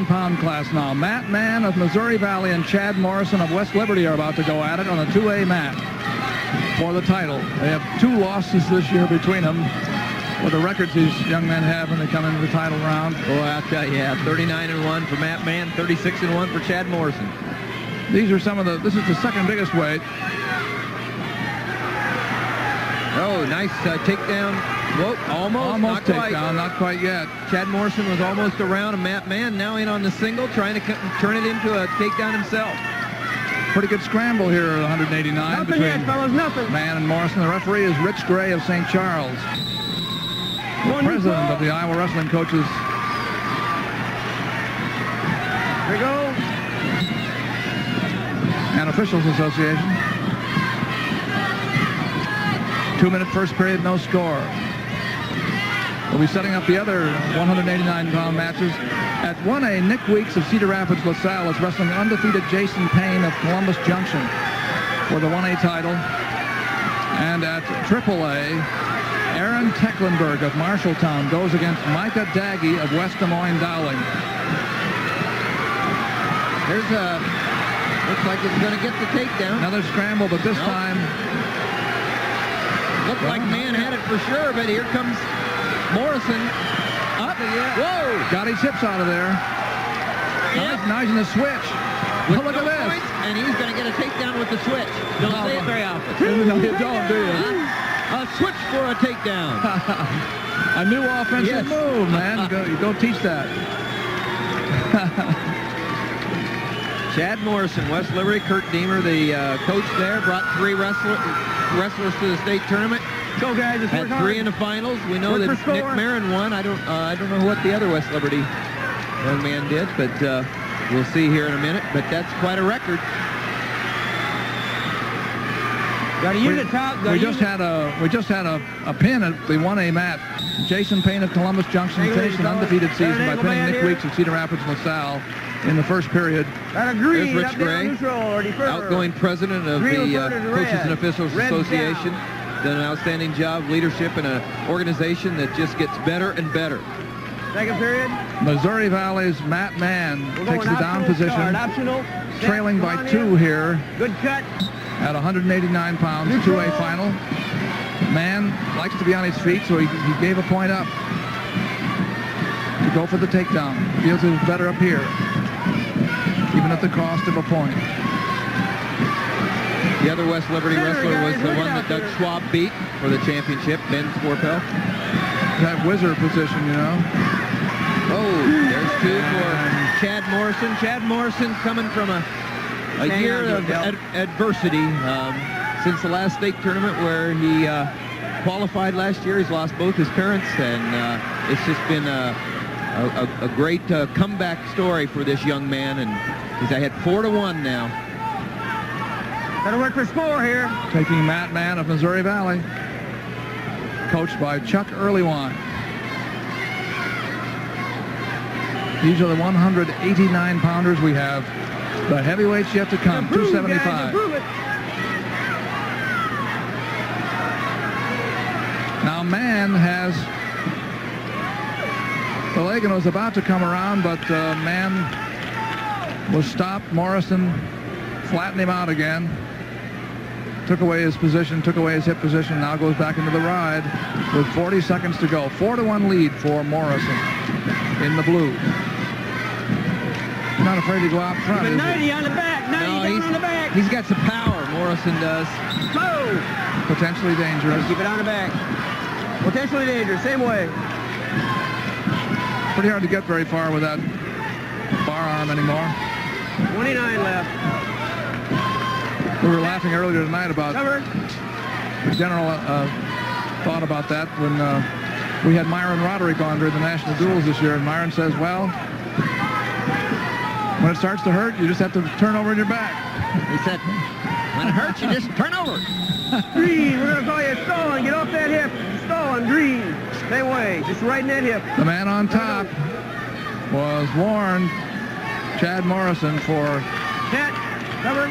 189-pound class now. Matt Mann of Missouri Valley and Chad Morrison of West Liberty are about to go at it on the 2A mat for the title. They have 2 losses this year between them. For the records these young men have when they come into the title round. Boy, I'll tell you, 39-1 for Matt Mann, 36-1 for Chad Morrison. These are some of the, this is the second biggest weight. Oh, nice takedown. Whoa, almost not quite. Takedown, not quite yet. Chad Morrison was almost around, and Matt Mann now in on the single, trying to turn it into a takedown himself. Pretty good scramble here at 189 Nothing between yet, fellas, nothing. Mann and Morrison. The referee is Rich Gray of St. Charles. President of the Iowa Wrestling Coaches. Here we go. And Officials Association. 2-minute first period, no score. We'll be setting up the other 189-pound matches. At 1A, Nick Weeks of Cedar Rapids, LaSalle is wrestling undefeated Jason Payne of Columbus Junction for the 1A title. And at AAA, Aaron Teckleberg of Marshalltown goes against Micah Daggy of West Des Moines Dowling. There's a, looks like it's going to get the takedown. Another scramble, but this time... Looked like Mann had it for sure, but here comes Morrison. Up. Whoa! Got his hips out of there. Yep. Now he's in the switch. With look no at this. points, and he's going to get a takedown with the switch. Don't say it very often. No, you don't, do you? A switch for a takedown. A new offensive move, man. Go teach that. Chad Morrison, West Liberty. Kurt Deemer, the coach there, brought 3 wrestlers to the state tournament. Go, guys. Let's work Had hard. 3 in the finals. We know Work that for Nick score. Marin won. I don't know what the other West Liberty young man did, but we'll see here in a minute. But that's quite a record. Got to use it, Top. We just had a pin at the 1A mat. Jason Payne of Columbus Junction finished an undefeated season by pinning Nick Weeks of Cedar Rapids, LaSalle in the first period. Got a green. There's Rich up, down, Gray, neutral, or defer. outgoing president of Green the referred to Coaches red. and Officials Red Association. down. Done an outstanding job, leadership in an organization that just gets better and better. Second period. Missouri Valley's Matt Mann takes the down position, Start. Optional. trailing by 2 here Good cut. at 189 pounds, 2A final. Mann likes to be on his feet, so he gave a point up to go for the takedown. Feels it was better up here, even at the cost of a point. The other West Liberty wrestler was the one that Doug Schwab beat for the championship, Ben Scorpel. That wizard position, you know. Oh, there's 2 for Chad Morrison. Chad Morrison coming from a year of adversity since the last state tournament where he qualified last year. He's lost both his parents, and it's just been a great comeback story for this young man. And he's had 4-1 now. Got to work for score here. Taking Matt Mann of Missouri Valley, coached by Chuck Earlywine. These are the 189-pounders we have. The heavyweights yet to come, 275. Now Mann has the leg and was about to come around, but Mann was stopped. Morrison flattened him out again. Took away his position, took away his hip position, now goes back into the ride with 40 seconds to go. 4-1 lead for Morrison in the blue. He's not afraid to go out front, But is 90 he? on the back. 90 down on the back. He's got some power, Morrison does. Go. Potentially dangerous. Keep it on the back. Potentially dangerous. Same way. Pretty hard to get very far with that bar arm anymore. 29 left. We were laughing earlier tonight about Cover. the general thought about that when we had Myron Roderick on during the national duels this year, and Myron says, well, when it starts to hurt, you just have to turn over in your back. He said, when it hurts, you just turn over. Green. We're going to call you stalling. Get off that hip. Stalling. Green. Same way. Just right in that hip. The man on top was warned, Chad Morrison, for Set. Cover.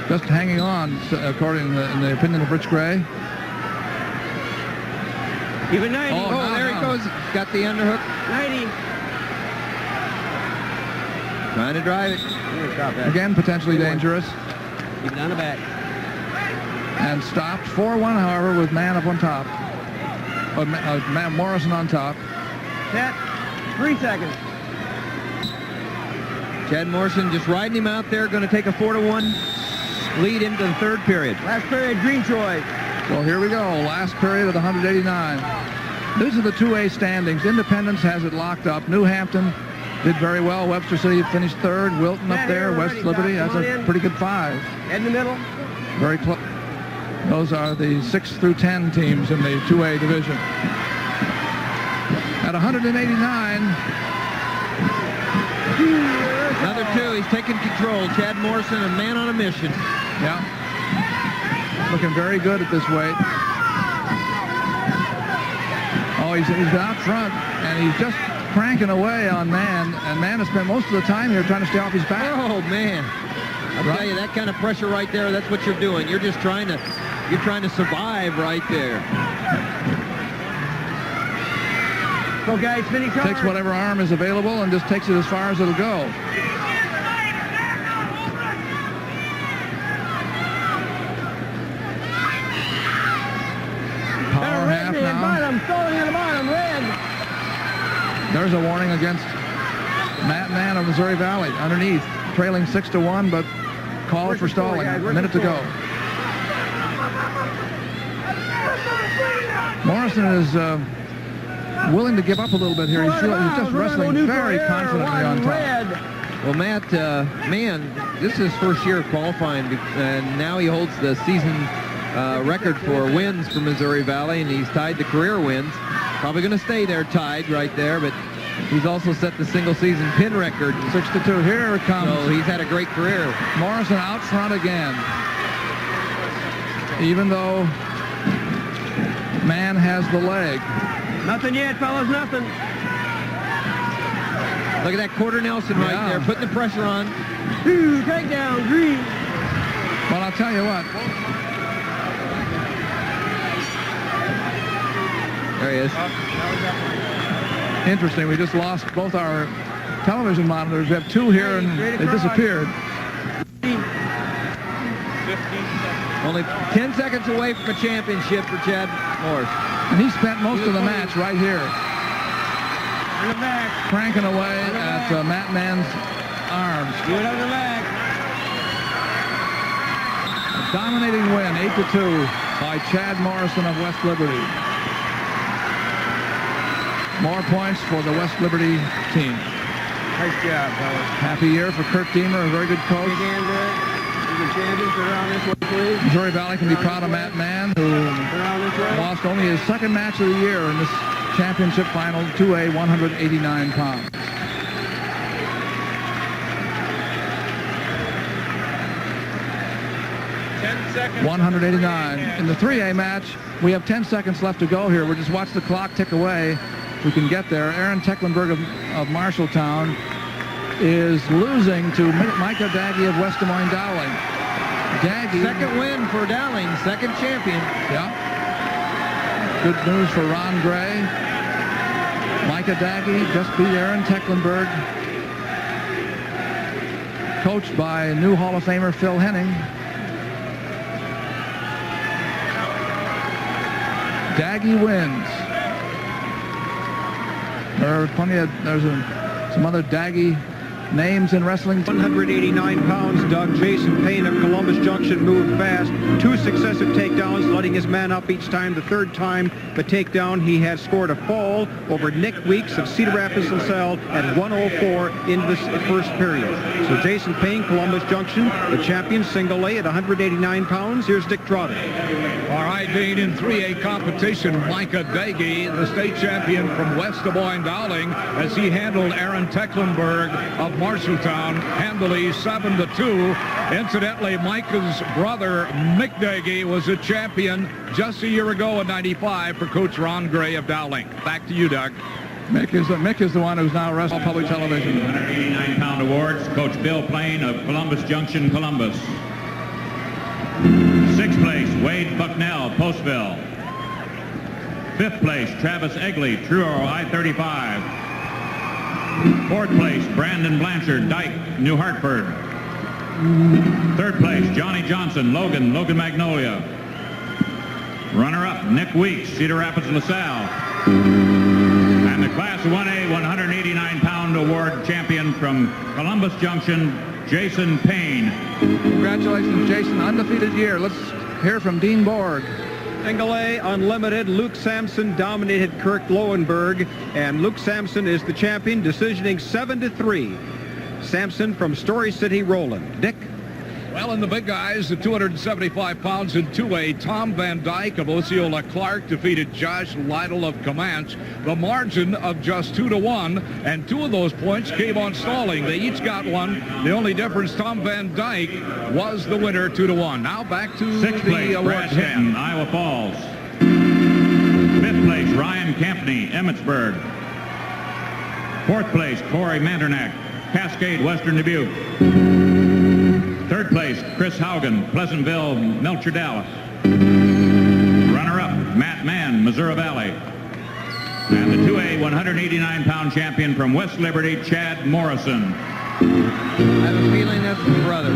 just hanging on, according to in the opinion of Rich Gray. Even 90. Oh, Oh, there he goes. Got the underhook. 90. Trying to drive it. Again, potentially dangerous. Keep it on the back. And stopped 4-1, however, with Mann up on top. Morrison on top. Set. 3 seconds. Chad Morrison just riding him out there, going to take a 4-1 lead into the third period. Last period, green choice. Well, here we go. Last period of the 189. These are the 2A standings. Independence has it locked up. New Hampton did very well. Webster City finished third. Wilton up there. West Liberty. That's a pretty good 5. Head in the middle. Very close. Those are the 6 through 10 teams in the 2A division. At 189. Another 2. He's taking control. Chad Morrison, a man on a mission. Yeah. Looking very good at this weight. Oh, he's been out front, and he's just cranking away on Mann. And Mann has spent most of the time here trying to stay off his back. Oh, man. I'll tell you, that kind of pressure right there, that's what you're doing. You're just trying to survive right there. Go, guys, finish hard. Takes whatever arm is available and just takes it as far as it'll go. Power half now. Bottom, stalling at the bottom, red. There's a warning against Matt Mann of Missouri Valley. Underneath, trailing 6-1, but called for stalling. A minute to go. Morrison is willing to give up a little bit here. He's just wrestling very confidently on top. Well, Matt Mann, this is his first year of qualifying, and now he holds the season record for wins for Missouri Valley, and he's tied to career wins. Probably going to stay there tied right there, but he's also set the single season pin record. 6-2. Here it comes. So he's had a great career. Morrison out front again. Even though Mann has the leg. Nothing yet, fellas, nothing. Look at that quarter Nelson right there, putting the pressure on. 2 takedown, green. Well, I'll tell you what. There he is. Interesting. We just lost both our television monitors. We have 2 here, and they disappeared. Only 10 seconds away from a championship for Chad Morrison. And he spent most of the match right here, In the back. cranking away at Matt Mann's arms. Give it on the back. A dominating win, 8-2, by Chad Morrison of West Liberty. More points for the West Liberty team. Nice job, fellas. Happy year for Kurt Deemer, a very good coach. Big hand good. The champions around this way, please. Missouri Valley can be proud of Matt Mann, who Around this way. lost only his second match of the year in this championship final, 2A, 189 pounds. Seconds. 189. In the 3A match, we have 10 seconds left to go here. We'll just watch the clock tick away. We can get there. Aaron Teckleberg of Marshalltown is losing to Micah Daggy of West Des Moines Dowling. Daggy. Second win for Dowling, second champion. Yeah. Good news for Ron Gray. Micah Daggy just beat Aaron Teckleberg, coached by new Hall of Famer Phil Henning. Daggy wins. There's some other Daggy names in wrestling. 189 pounds, Doug. Jason Payne of Columbus Junction moved fast. 2 successive takedowns, letting his man up each time. The third time the takedown, he had scored a fall over Nick Weeks of Cedar Rapids LaSalle at 104 in the first period. So Jason Payne, Columbus Junction, the champion, single A at 189 pounds. Here's Dick Trotter. All right, Dean, in 3A competition, Micah Daggy, the state champion from West Des Moines Dowling, as he handled Aaron Teckleberg of Marshalltown handily 7-2. Incidentally, Micah's brother, Mick Daggy, was a champion just a year ago in '95 for Coach Ron Gray of Dowling. Back to you, Doug. Mick is the one who's now wrestling public television. 189-pound awards, Coach Bill Payne of Columbus Junction, Columbus. 6th place, Wade Bucknell, Postville. 5th place, Travis Egley, Truro I-35. Fourth place, Brandon Blanchard, Dyke, New Hartford. Third place, Johnny Johnson, Logan Magnolia. Runner-up, Nick Weeks, Cedar Rapids, LaSalle. And the Class 1A 189-pound award champion from Columbus Junction, Jason Payne. Congratulations, Jason. Undefeated year. Let's hear from Dean Borg. Single A Unlimited, Luke Sampson dominated Kirk Lowenberg, and Luke Sampson is the champion, decisioning 7-3. Sampson from Story City, Roland. Dick? Well, in the big guys, the 275 pounds in 2A, Tom Van Dyke of Osceola Clark defeated Josh Lytle of Comanche. The margin of just 2-1, and 2 of those points came on stalling. They each got one. The only difference, Tom Van Dyke was the winner, 2-1. Now back to Sixth place, the award Brad Hinton, stand. Iowa Falls. Fifth place, Ryan Campney, Emmitsburg. Fourth place, Corey Mandernack, Cascade, Western Dubuque. Third place, Chris Haugen, Pleasantville, Melcher, Dallas. Runner-up, Matt Mann, Missouri Valley. And the 2A 189-pound champion from West Liberty, Chad Morrison. I have a feeling that's his brother.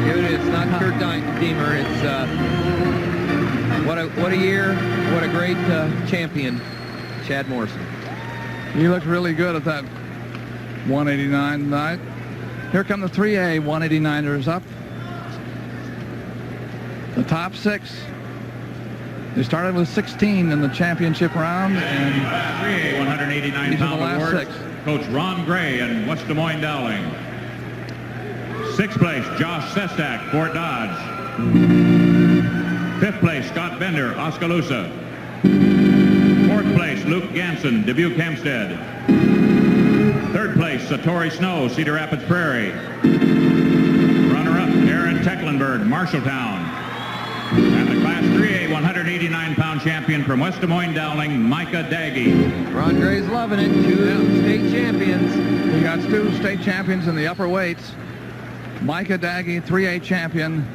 It's not Kurt Deemer. It's what a year, what a great champion, Chad Morrison. He looked really good at that 189 night. Here come the 3A 189ers up. The top 6. They started with 16 in the championship round, and 3A 189-pound these are the last award, 6. Coach Ron Gray in West Des Moines Dowling. Sixth place, Josh Sestak, Fort Dodge. Fifth place, Scott Bender, Oskaloosa. Fourth place, Luke Ganson, Dubuque Hempstead. Third place, Satori Snow, Cedar Rapids Prairie. Runner-up, Aaron Tecklenberg, Marshalltown. And the Class 3A 189-pound champion from West Des Moines Dowling, Micah Daggy. Ron Gray's loving it. 2 state champions. He got 2 state champions in the upper weights. Micah Daggy, 3A champion.